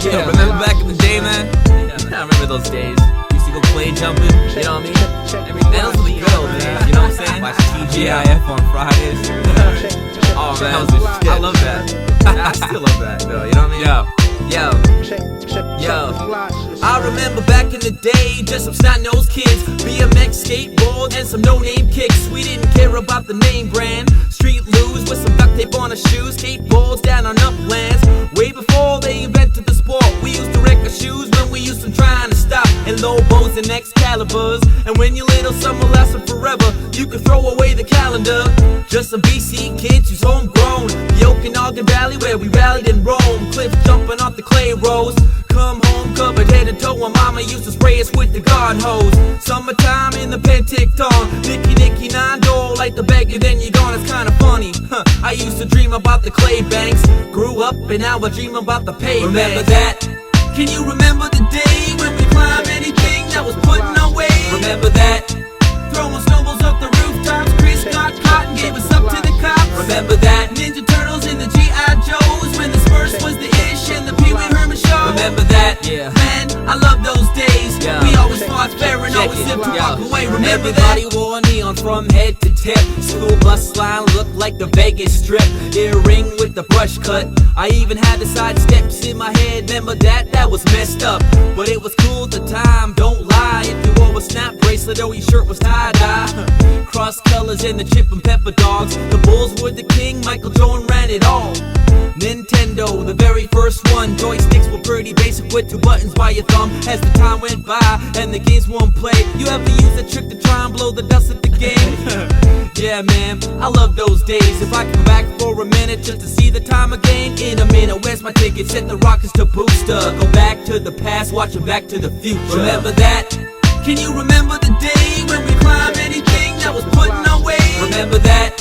Yeah, remember back in the day, man? I remember those days. Used to go play jumping, you know what I mean? Man, those were the good old days, you know what I'm saying? Watch TGIF on Fridays. Oh man, that was the shit. I love that. I still love that though, you know what I mean? Yo, I remember back in the day, just some snot-nosed kids, BMX, skateboard, and some no-name kicks. We didn't care about the name brand. Street loos with some duct tape on our shoes, skateboards down on uplands. Way before they invented the sport, we used to wreck our shoes when we used to trying to stop. And low bows and Excaliburs. And when you're little, summer lasted forever. You could throw away the calendar. Just some BC kids who's homegrown. The Okanagan Valley where we rallied in Rome. Cliff jumping off the clay roads. Come home covered head to toe, and mama used to spray us with the garden hose. Summertime in the Penticton, Nicky 9-door, like the beggar, then you're gone. It's kinda funny, I used to dream about the clay banks. Grew up and now I dream about the pavement. Remember that? Can you remember the day when we climbed anything that was put in our way? Remember that? Throwing snowballs up the rooftops, Chris got caught and gave us up to the cops. Remember that? Ninja Turtles and the G.I. Joes, when the Smurfs was the ish and the Pee Wee Herman show. Remember that? Yeah. Man, I love those days. Yeah. We always fought fair and always lived to walk away. Remember Everybody that? wore neon from head to tip. School bus line looked like the Vegas Strip. Earring with the brush cut. I even had the side steps in my head. Remember that? That was messed up, but it was cool at the time. Don't lie. If you wore a snap bracelet or your shirt was tie-dye. Cross colors and the chip and pepper dogs. The Bulls were the king. Michael Jordan ran it all. Nintendo, the very first one. Joysticks were pretty basic with 2 buttons by your thumb. As the time went by and the games won't play, you ever use a trick to try and blow the dust at the game? Yeah man, I love those days. If I come back for a minute just to see the time again. In a minute, where's my ticket? Set the rockets to booster. Go back to the past, watch it back to the future. Remember that? Can you remember the day when we climbed anything that was put in our way? Remember that?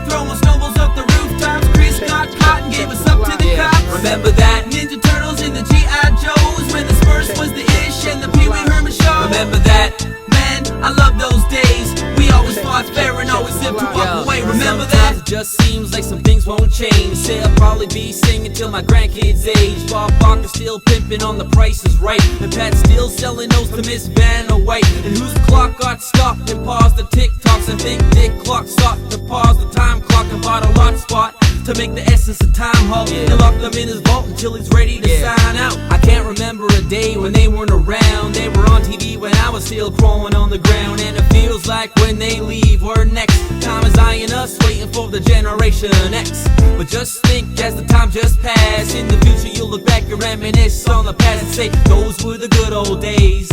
Throwing snowballs up the rooftops, Chris got caught and gave us up to the cops. Remember that? Ninja Turtles and the G.I. Joes, when the Smurfs was the ish and the Pee Wee Herman show. Remember that? Man, I love those days. We always fought fair and always lived to walk away. Remember that? It just seems like some things won't change. Say I'll probably be singing till my grandkids' age. Bob Barker still pimping on The Price is Right, and Pat still selling those to Miss Vanna White. And whose clock got stopped and paused the TikToks, and think Dick Clark sought to pause the time clock and bought a lot spot to make the essence of time halt, and locked them in his vault until he's ready to sign out. I can't remember a day when they weren't around. They were on TV when I was still crawling on the ground. And it feels like when they leave, we're next. Time is eyeing us, waiting for the Generation X. But just think, as the time just passed, in the future you'll look back and reminisce on the past and say, those were the good old days.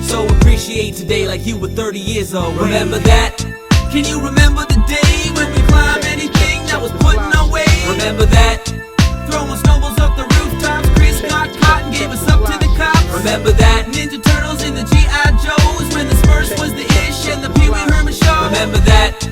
So appreciate today like you were 30 years old. Remember that? Can you remember the day when we climbed anything that was put in our way? Remember that? Throwing snowballs up the rooftops, Chris got caught and gave us up to the cops. Remember that? Ninja Turtles and the G.I. Joes, when the Smurfs was the ish and the Pee Wee Herman show. Remember that?